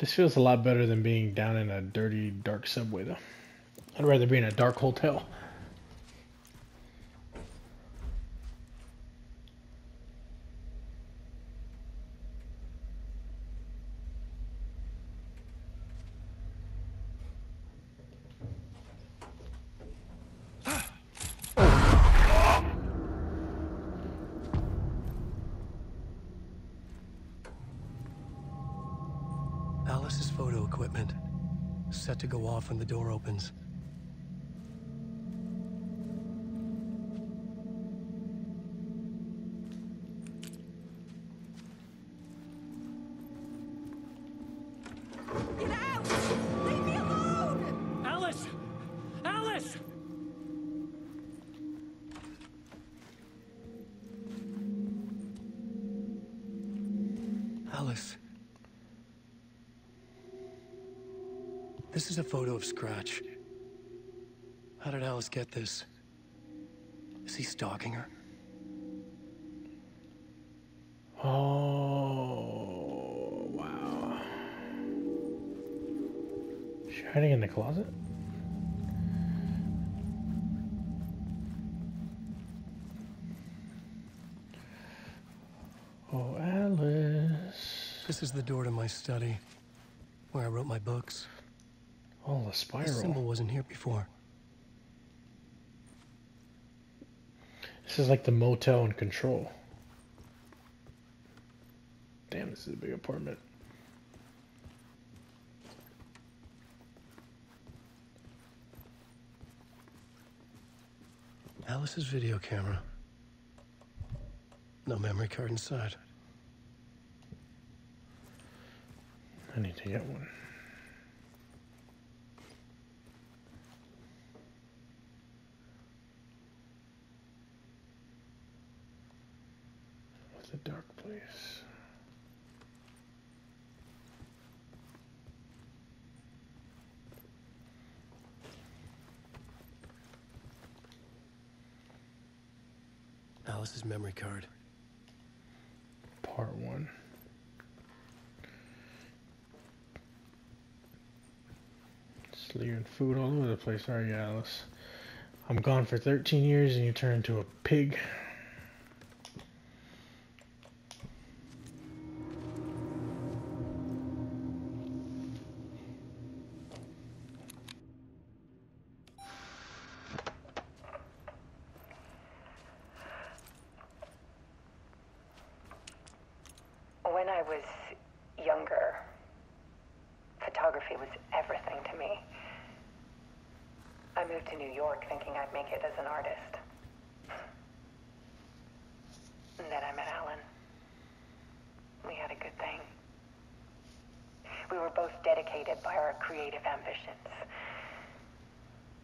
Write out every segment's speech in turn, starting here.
This feels a lot better than being down in a dirty, dark subway, though. I'd rather be in a dark hotel. Alice's photo equipment, set to go off when the door opens. Get out! Leave me alone! Alice! Alice! Alice. This is a photo of Scratch. How did Alice get this? Is he stalking her? Oh, wow. Is she hiding in the closet? Oh, Alice. This is the door to my study, where I wrote my books. Oh, the This spiral. symbol wasn't here before. This is like the motel in Control. Damn, this is a big apartment. Alice's video camera. No memory card inside. I need to get one. What's a dark place? Alice's memory card. Part 1. Just leaving food all over the place, are you, Alice? I'm gone for 13 years and you turn into a pig. When I was younger, photography was everything to me. I moved to New York thinking I'd make it as an artist. And then I met Alan. We had a good thing. We were both dedicated by our creative ambitions.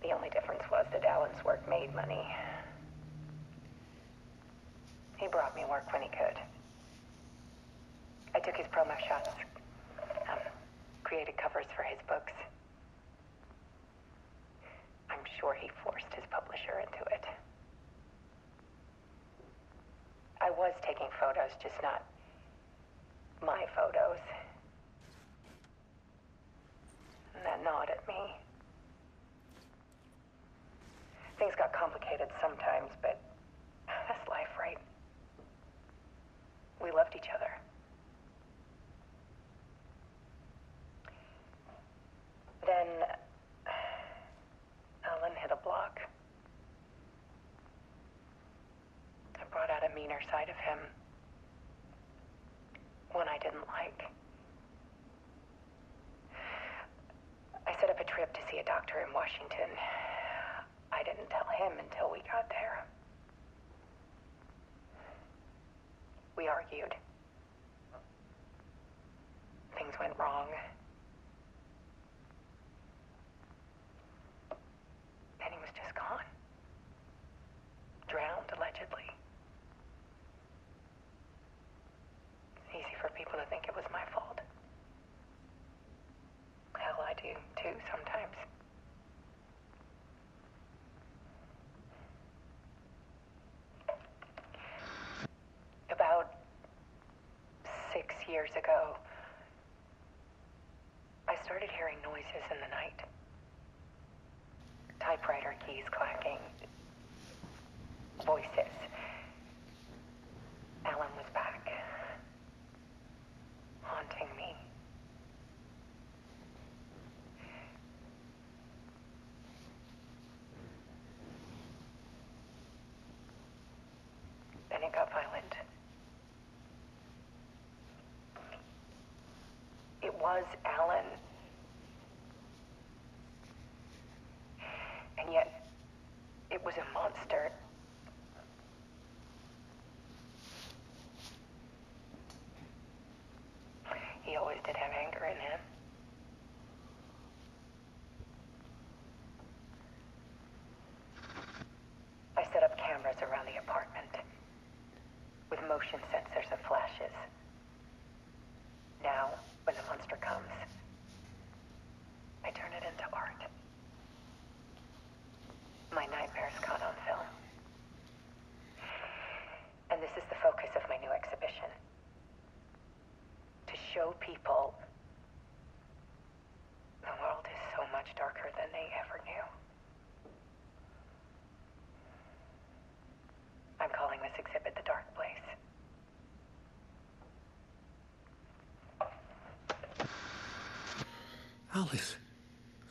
The only difference was that Alan's work made money. He brought me work when he could. I took his promo shots, created covers for his books. I'm sure he forced his publisher into it. I was taking photos, just not my photos. And that gnawed at me. Things got complicated sometimes, but that's life, right? We loved each other. Then Alan hit a block. I brought out a meaner side of him. One I didn't like. I set up a trip to see a doctor in Washington. I didn't tell him until we got there. We argued. Things went wrong. And he was just gone. Drowned, allegedly. It's easy for people to think it was my fault. Hell, I do too sometimes. About 6 years ago, Voices in the night. Typewriter keys clacking. Voices. Alan was back. Haunting me. Then it got violent. It was Alan. And yet, it was a monster. He always did have anger in him. I set up cameras around the apartment with motion sensors and flashes. Now, when the monster comes, I turn it into art. My nightmares caught on film. And this is the focus of my new exhibition. To show people the world is so much darker than they ever knew. I'm calling this exhibit The Dark Place. Alice.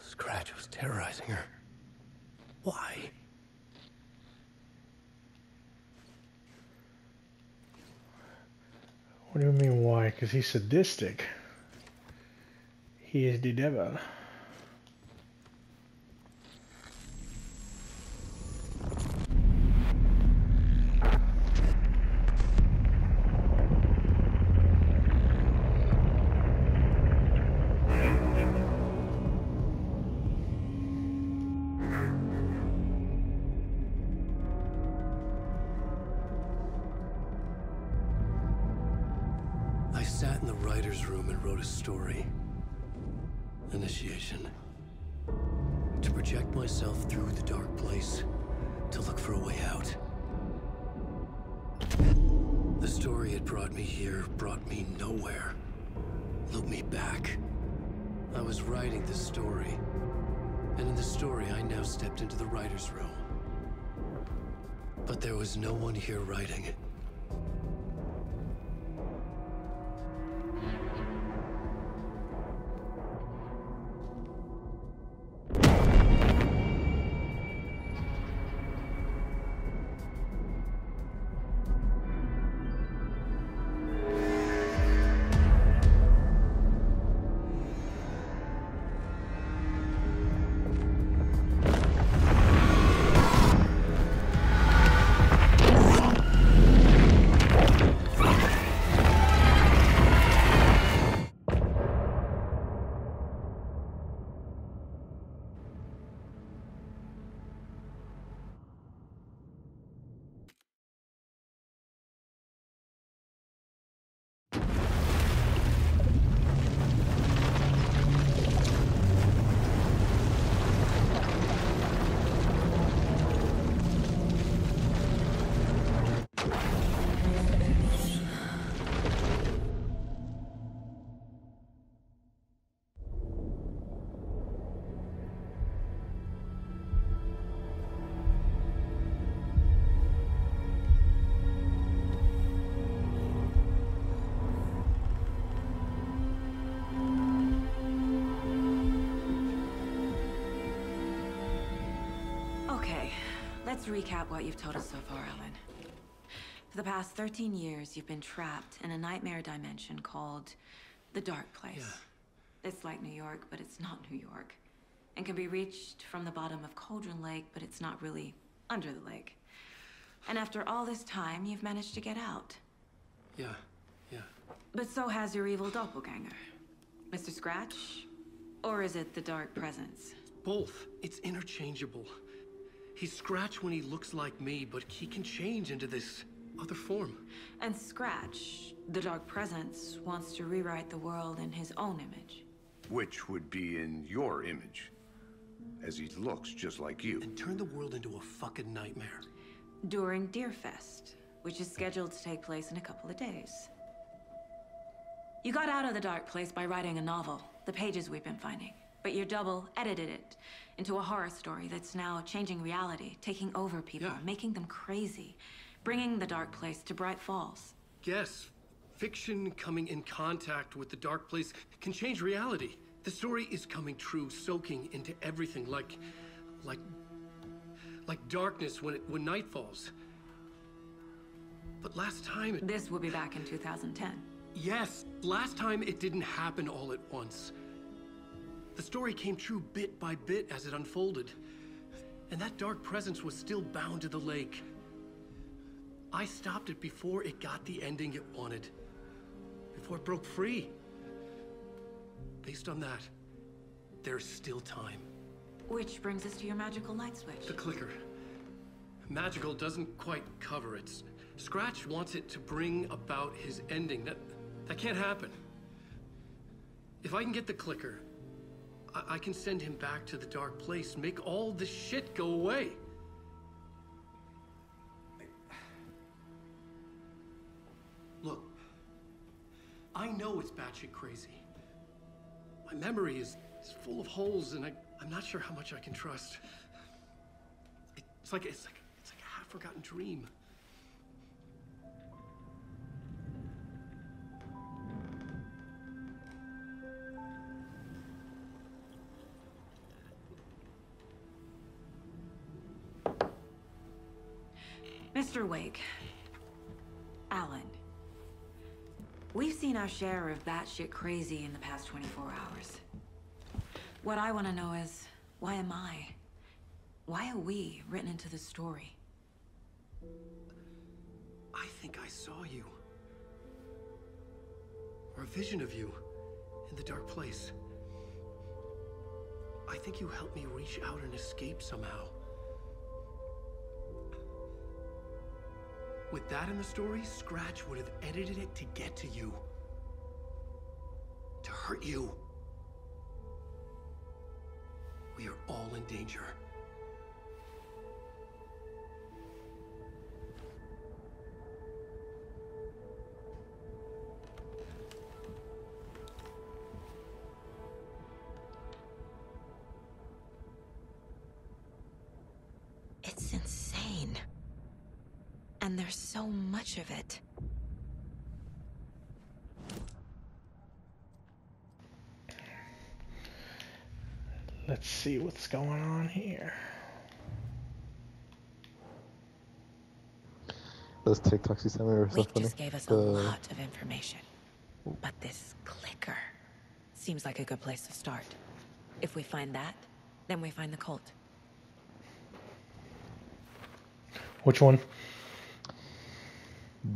Scratch was terrorizing her. Why? What do you mean why? Because he's sadistic. He is the devil. I sat in the writer's room and wrote a story. Initiation. To project myself through the dark place, to look for a way out. The story had brought me here, brought me nowhere. Looped me back. I was writing the story. And in the story, I now stepped into the writer's room. But there was no one here writing. Let's recap what you've told us so far, Alan. For the past 13 years, you've been trapped in a nightmare dimension called the Dark Place. Yeah. It's like New York, but it's not New York. And can be reached from the bottom of Cauldron Lake, but it's not really under the lake. And after all this time, you've managed to get out. Yeah. But so has your evil doppelganger. Mr. Scratch? Or is it the Dark Presence? Both. It's interchangeable. He's Scratch when he looks like me, but he can change into this other form. And Scratch, the Dark Presence, wants to rewrite the world in his own image. Which would be in your image, as he looks just like you. And turn the world into a fucking nightmare. During Deerfest, which is scheduled to take place in a couple of days. You got out of the Dark Place by writing a novel, the pages we've been finding. but your double edited it into a horror story that's now changing reality, taking over people, making them crazy, bringing the Dark Place to Bright Falls. Yes, fiction coming in contact with the Dark Place can change reality. The story is coming true, soaking into everything like darkness when night falls. But last time This will be back in 2010. Yes, last time it didn't happen all at once. The story came true bit by bit as it unfolded. And that dark presence was still bound to the lake. I stopped it before it got the ending it wanted. Before it broke free. Based on that, there's still time. Which brings us to your magical light switch. The clicker. Magical doesn't quite cover it. Scratch wants it to bring about his ending. That can't happen. If I can get the clicker, I can send him back to the Dark Place, make all this shit go away. Look, I know it's batshit crazy. My memory is full of holes, and I'm not sure how much I can trust. It's like a half-forgotten dream. Mr. Wake, Alan, we've seen our share of batshit crazy in the past 24 hours. What I want to know is, why am I? Why are we written into the story? I think I saw you. Or a vision of you in the Dark Place. I think you helped me reach out and escape somehow. With that in the story, Scratch would have edited it to get to you. To hurt you. We are all in danger. It's insane. And there's so much of it. Let's see what's going on here. Those TikToks you sent me were so Rick funny. just gave us a lot of information. But this clicker seems like a good place to start. If we find that, then we find the cult. Which one?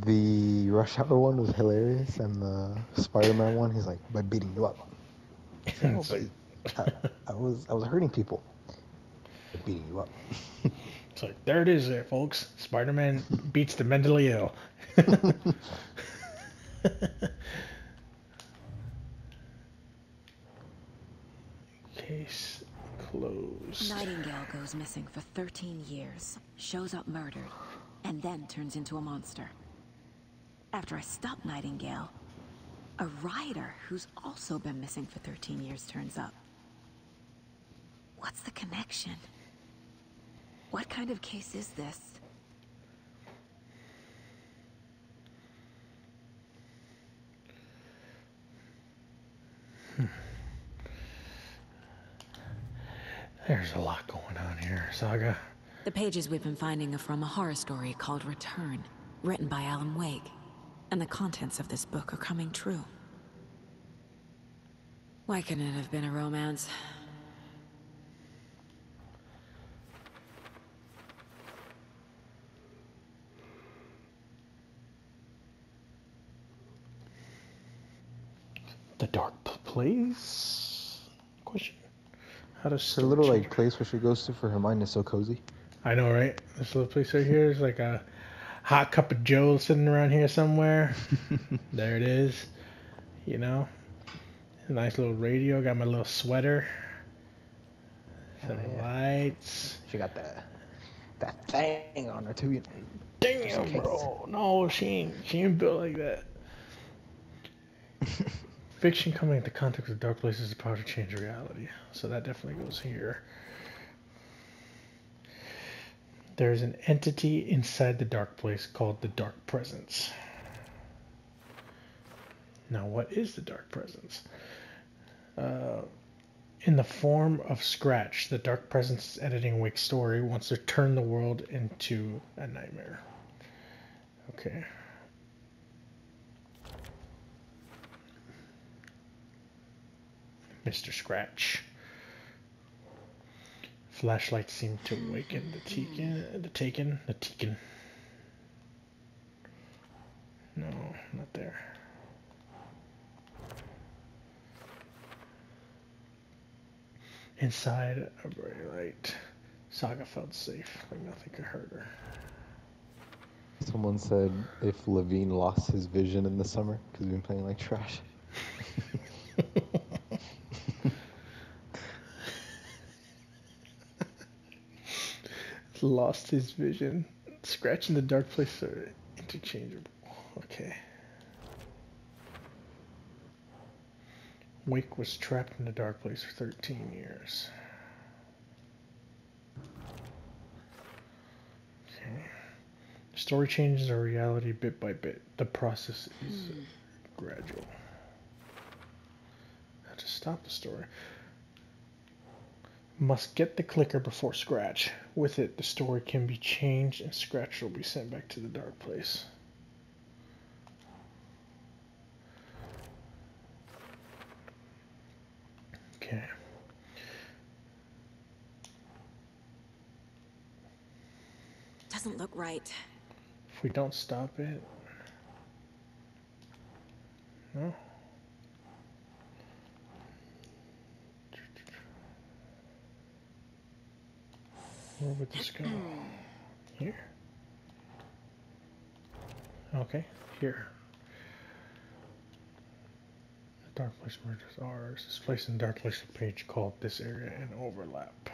The Rush Hour one was hilarious, and the Spider-Man one, he's like, by beating you up. No, but I was hurting people. By beating you up. It's like, there it is there, folks. Spider-Man beats the mentally ill. Case closed. Nightingale goes missing for 13 years, shows up murdered, and then turns into a monster. After I stop Nightingale, a rider who's also been missing for 13 years turns up. What's the connection? What kind of case is this? There's a lot going on here, Saga. The pages we've been finding are from a horror story called Return, written by Alan Wake. And the contents of this book are coming true. Why couldn't it have been a romance? The Dark Place? Question. How does It's a little like place where she goes to for her mind is so cozy. I know, right? This little place right here is like a hot cup of Joe sitting around here somewhere. There it is. You know? A nice little radio. Got my little sweater. Some lights. She got that thing on her too. Damn, bro. No, she ain't built like that. Fiction coming at the context of dark places is the power to change reality. So that definitely goes here. There's an entity inside the dark place called the Dark Presence. Now, what is the Dark Presence? In the form of Scratch, the Dark Presence is editing Wake's story, wants to turn the world into a nightmare. Okay. Mr. Scratch. Flashlights seem to awaken the Taken. No, not there. Inside a bright light, Saga felt safe, like nothing could hurt her. Someone said if Levine lost his vision in the summer because we've been playing like trash. Lost his vision. Scratch in the dark place are interchangeable. Okay. Wake was trapped in the dark place for 13 years. Okay. Story changes our reality bit by bit. The process is gradual. How to stop the story. Must get the clicker before Scratch. With it, the story can be changed and Scratch will be sent back to the dark place. Okay. Doesn't look right. If we don't stop it... No. Where would this go? Here? Okay, here. The dark place merges ours. This place in the dark place page called this area an overlap.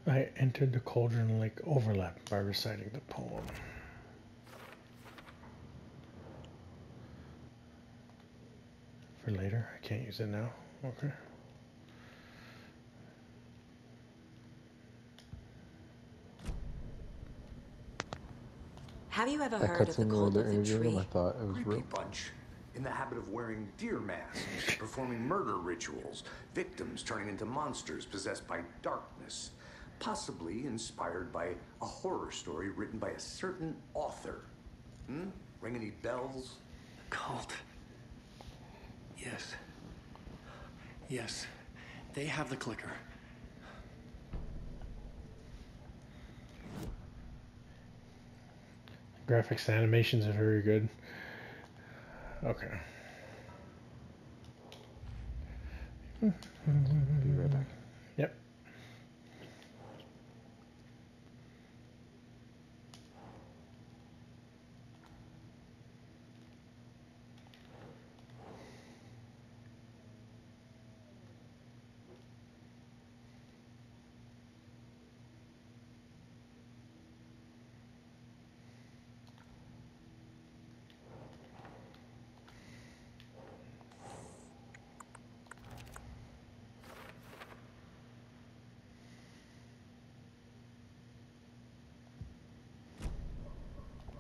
I entered the Cauldron Lake overlap by reciting the poem. For later, I can't use it now. Okay. Have you ever That heard of the cutscene where cult they're of the interviewing him, tree? I thought it was Creepy real. bunch. In the habit of wearing deer masks, performing murder rituals, victims turning into monsters possessed by darkness, possibly inspired by a horror story written by a certain author. Ring any bells? Cult. Yes. Yes. They have the clicker. Graphics and animations are very good. Okay. Be right back. Yep.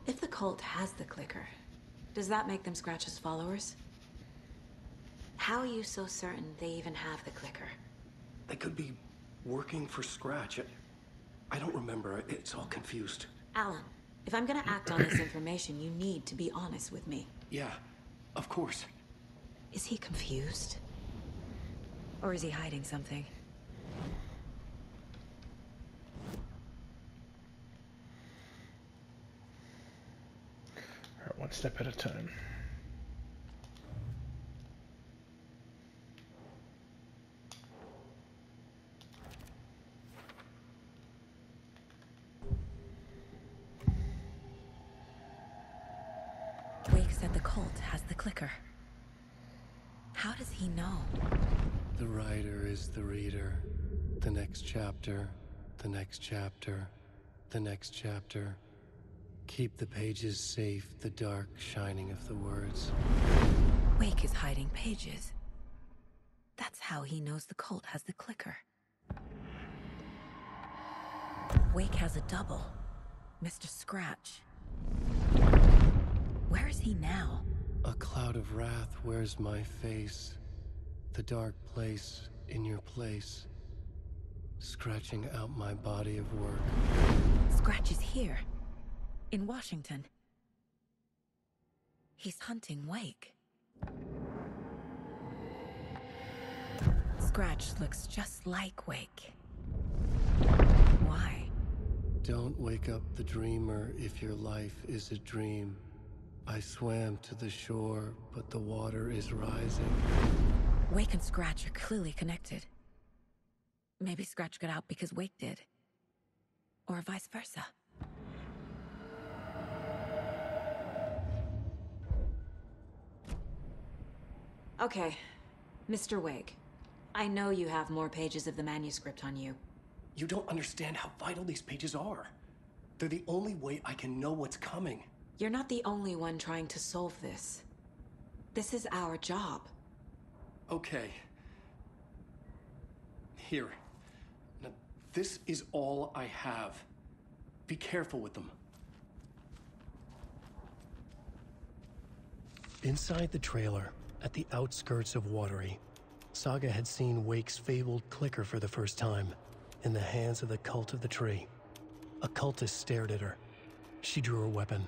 If the cult has the clicker, does that make them Scratch's followers? How are you so certain they even have the clicker? They could be working for Scratch. I don't remember. It's all confused. Alan, if I'm gonna act on this information, you need to be honest with me. Yeah, of course. Is he confused? Or is he hiding something? Alright, one step at a time. Wake said the cult has the clicker. How does he know? The writer is the reader. The next chapter, The next chapter. The next chapter. Keep the pages safe, the dark shining of the words. Wake is hiding pages. That's how he knows the cult has the clicker. Wake has a double. Mr. Scratch. Where is he now? A cloud of wrath wears my face. The dark place in your place. Scratching out my body of work. Scratch is here. In Washington. He's hunting Wake. Scratch looks just like Wake. Why? Don't wake up the dreamer if your life is a dream. I swam to the shore, but the water is rising. Wake and Scratch are clearly connected. Maybe Scratch got out because Wake did. Or vice versa. Okay, Mr. Wake. I know you have more pages of the manuscript on you. You don't understand how vital these pages are. They're the only way I can know what's coming. You're not the only one trying to solve this. This is our job. Okay. Here. Now, this is all I have. Be careful with them. Inside the trailer, at the outskirts of Watery, Saga had seen Wake's fabled clicker for the first time, in the hands of the Cult of the Tree. A cultist stared at her. She drew her weapon.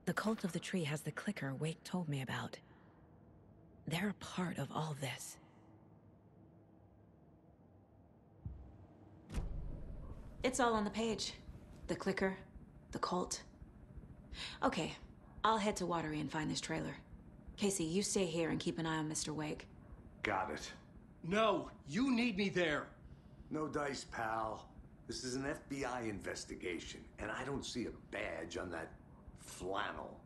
The Cult of the Tree has the clicker Wake told me about. They're a part of all this. It's all on the page. The clicker, the cult. Okay, I'll head to Watery and find this trailer. Casey, you stay here and keep an eye on Mr. Wake. Got it. No, you need me there. No dice, pal. This is an FBI investigation, and I don't see a badge on that flannel.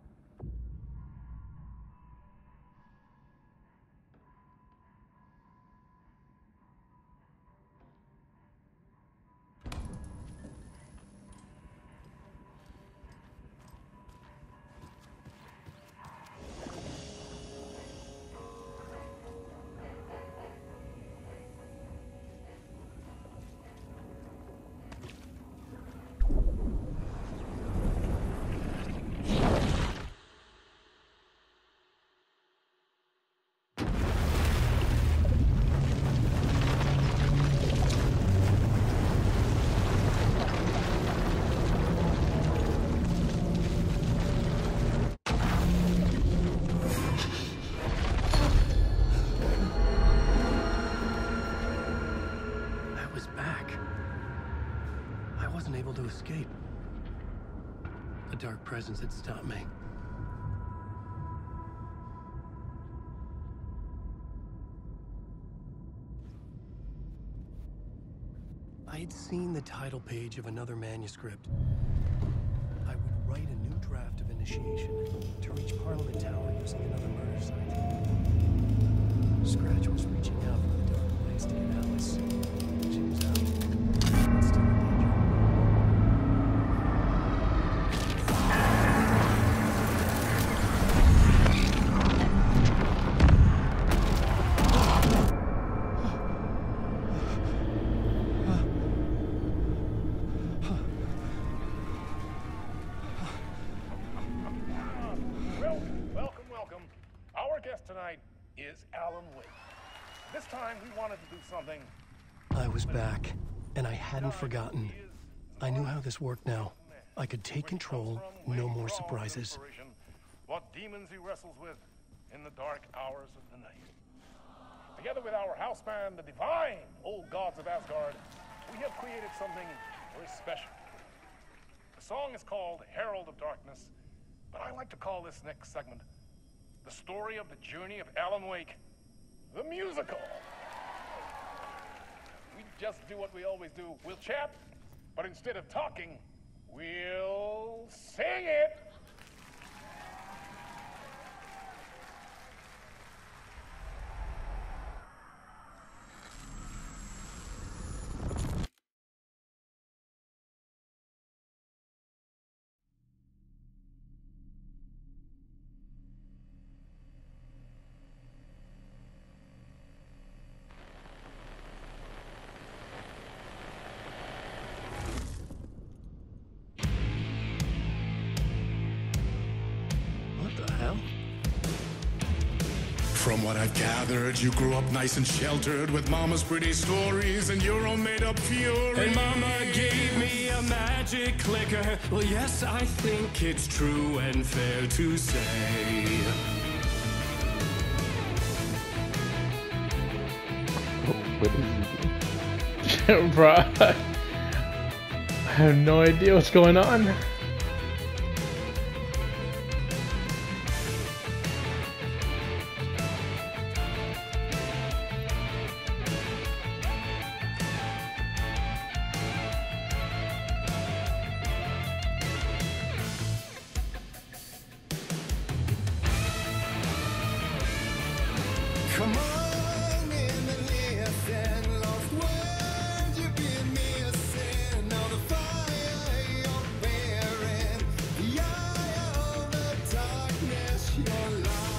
To escape. A dark presence had stopped me. I had seen the title page of another manuscript. I would write a new draft of initiation to reach Parliament Tower using another murder site. Scratch was reaching out from the dark place to get Alice. She was out. But still in danger. Tonight is Alan Wake. This time we wanted to do something. I was back, and I hadn't forgotten. I knew how this worked now. I could take control, no more surprises. What demons he wrestles with in the dark hours of the night. Together with our house band, the divine old gods of Asgard, we have created something very special. The song is called Herald of Darkness, but I like to call this next segment the story of the journey of Alan Wake the musical. We just do what we always do. We'll chat, but instead of talking, we'll sing it. From what I've gathered, you grew up nice and sheltered with mama's pretty stories and your own made-up fury. And mama gave me a magic clicker. Well, yes, I think it's true and fair to say. What is he? Bro, I have no idea what's going on. Come on in and listen, lost words you've been missing. Now the fire you're bearing, the eye of the darkness, your light.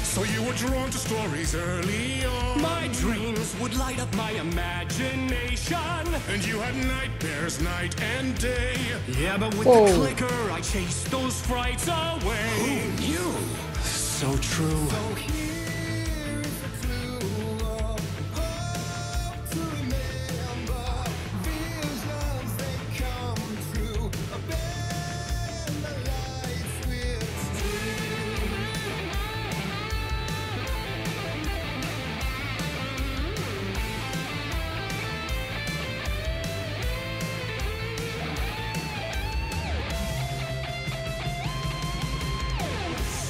So you were drawn to stories early on. My dreams would light up my imagination. And you had nightmares night and day. Yeah, but with Whoa. the clicker, I chased those frights away. Who knew? So true. So here is a clue of hope to remember. Visions they come true. Bend the lights with steel.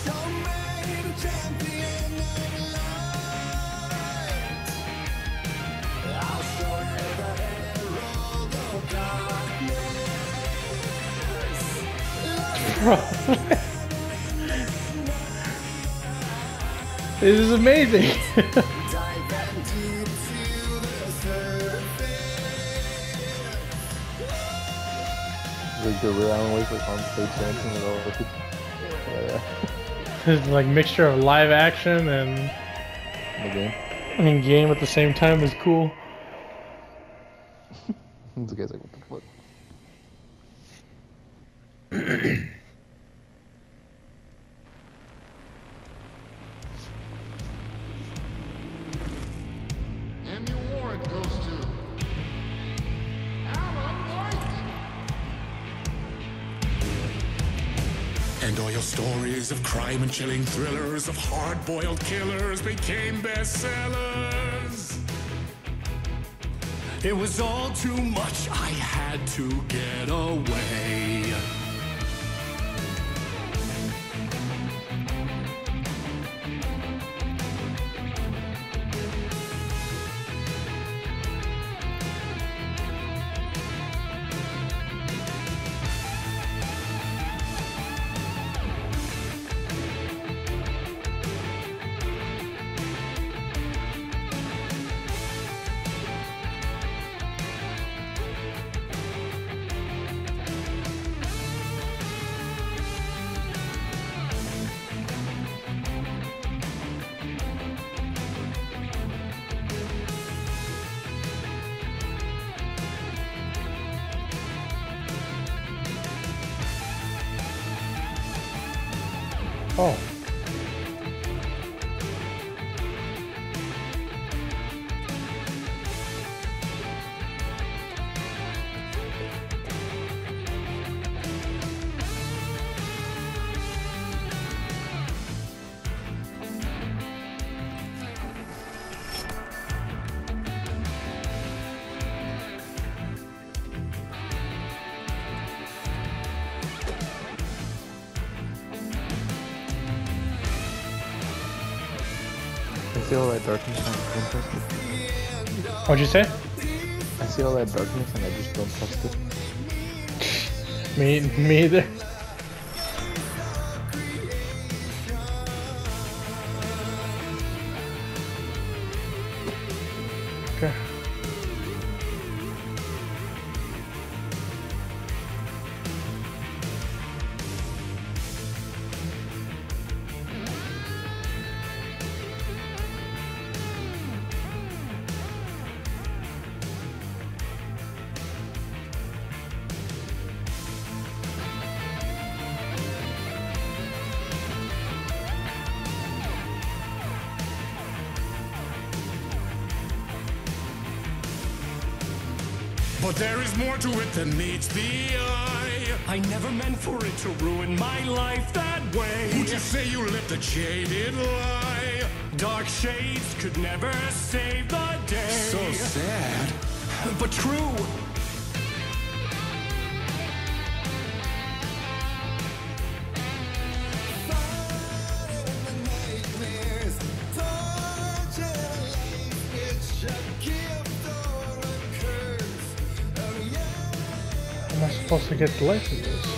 Some made a champion of light. I'll show you the herald of darkness. This is amazing. Dive in deep to the surface. Like the real Alan Wake like on stage dancing with all the people. Yeah. It's like mixture of live action and The game. in game at the same time is cool. The guy's like, what the fuck? And your warrant goes to Alan White. And all your stories of crime and chilling thrillers of hard-boiled killers became bestsellers. It was all too much, I had to get away. Oh. see all that darkness and I don't trust it. What'd you say? I see all that darkness and I just don't trust it. Me either. Okay. But there is more to it than meets the eye. I never meant for it to ruin my life that way. Would you say you let the jaded lie? Dark shades could never save the day. So sad, but true. Am I supposed to get the life of this?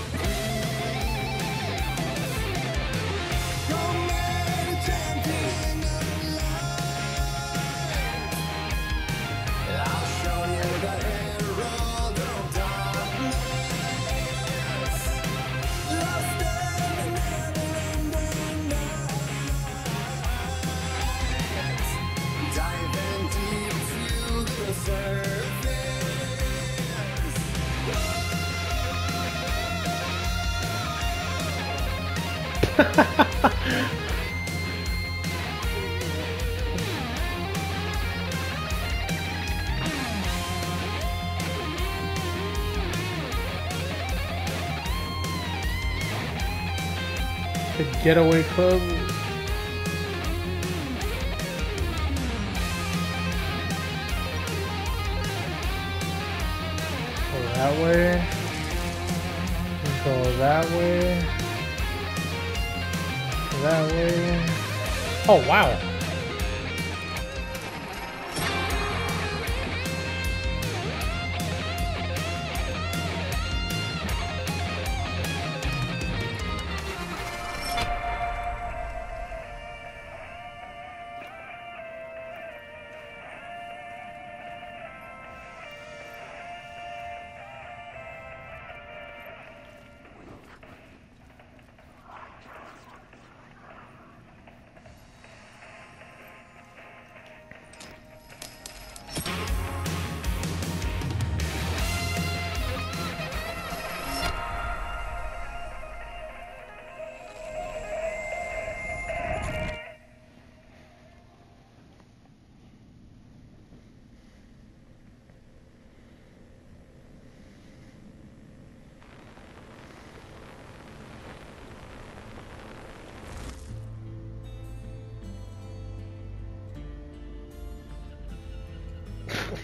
The Getaway Club. Go that way. Go that way. That way. Oh wow.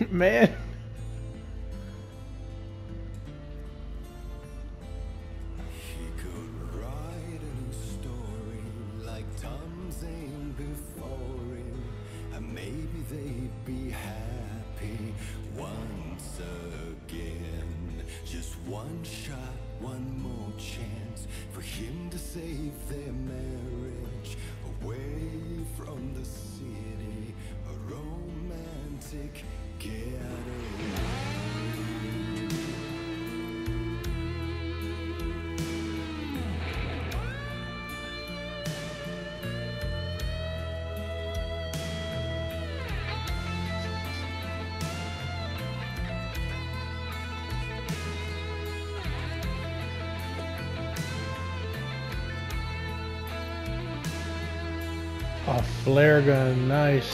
Man. He could write a new story like Tom Zane before him, and maybe they'd be happy once again. Just one shot, one more chance for him to save their marriage away from the city, a romantic A flare gun, nice.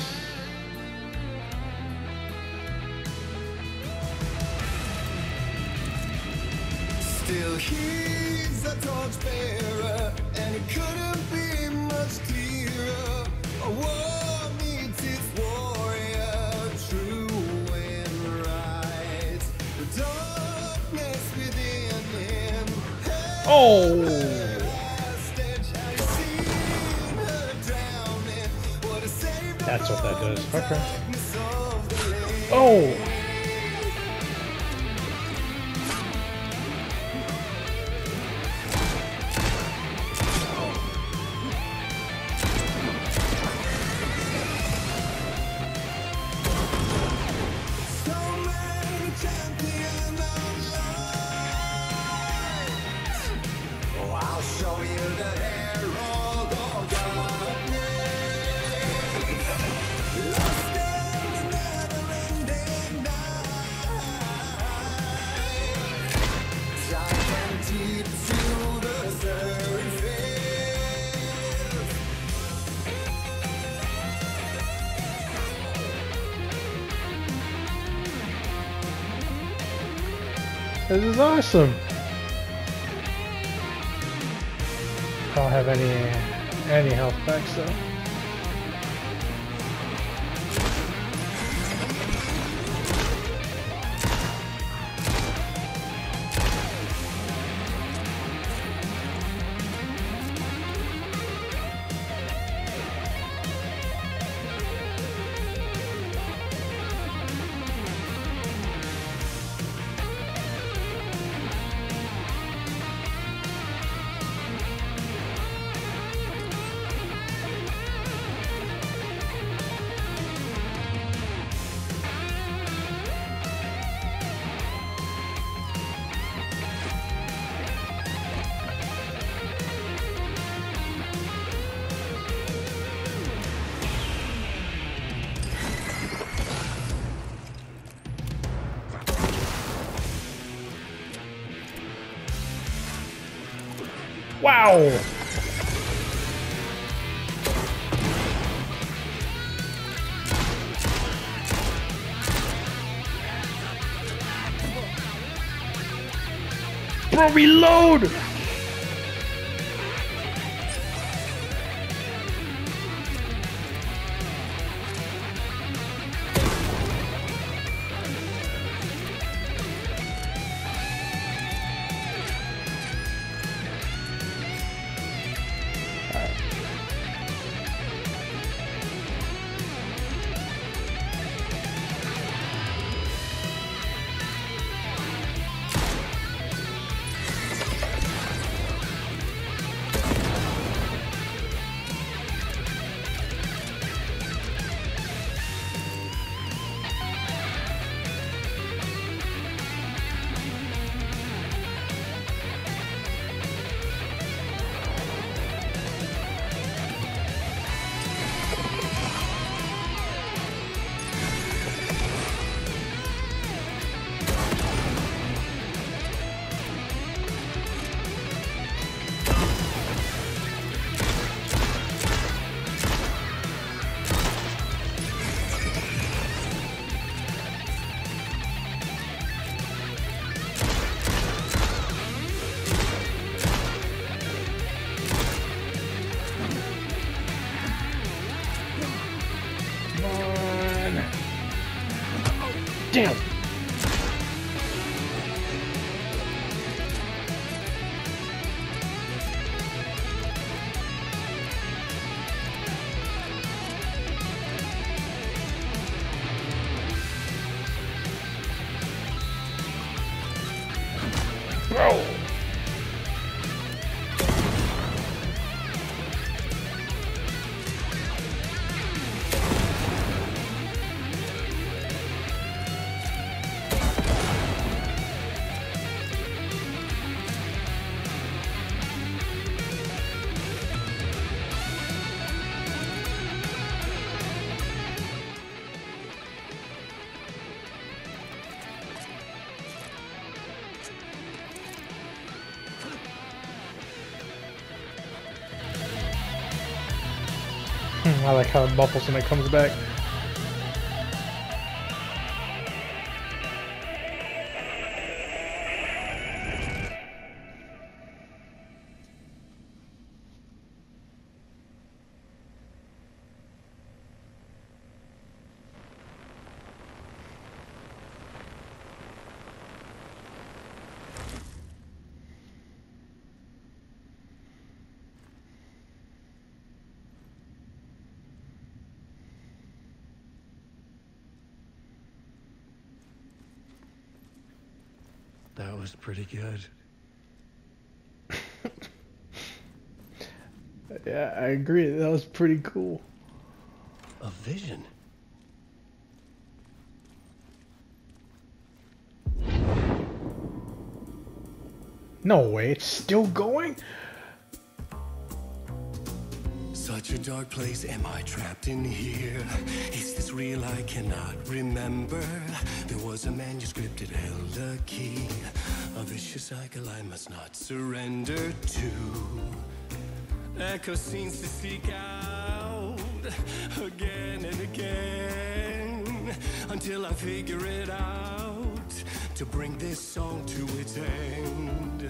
Still he's a torchbearer, and it couldn't be much clearer. A war meets its warrior, true and right. The darkness within him. Oh! Saved That's what that does. Okay. Oh! I'll show you the herald of darkness. Lost in the never-ending night. Diving deep to the surface. This is awesome. I don't have any health packs though. Wow! Bro, reload! Damn! Bro! I like how it muffles when it comes back. That was pretty good. Yeah, I agree. That was pretty cool. A vision? No way, it's still going? Such a dark place, am I trapped in here? Is this real? I cannot remember. There was a manuscript, it held a key. A vicious cycle I must not surrender to. Echo scenes to seek out again and again until I figure it out to bring this song to its end.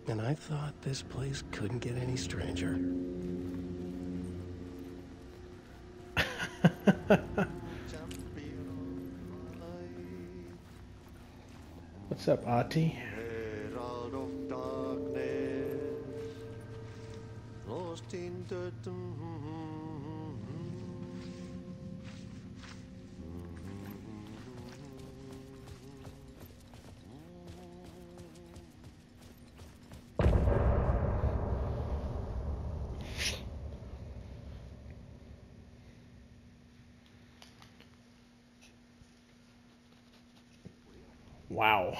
And I thought this place couldn't get any stranger. What's up, Ati? Herald of darkness, lost in the Wow.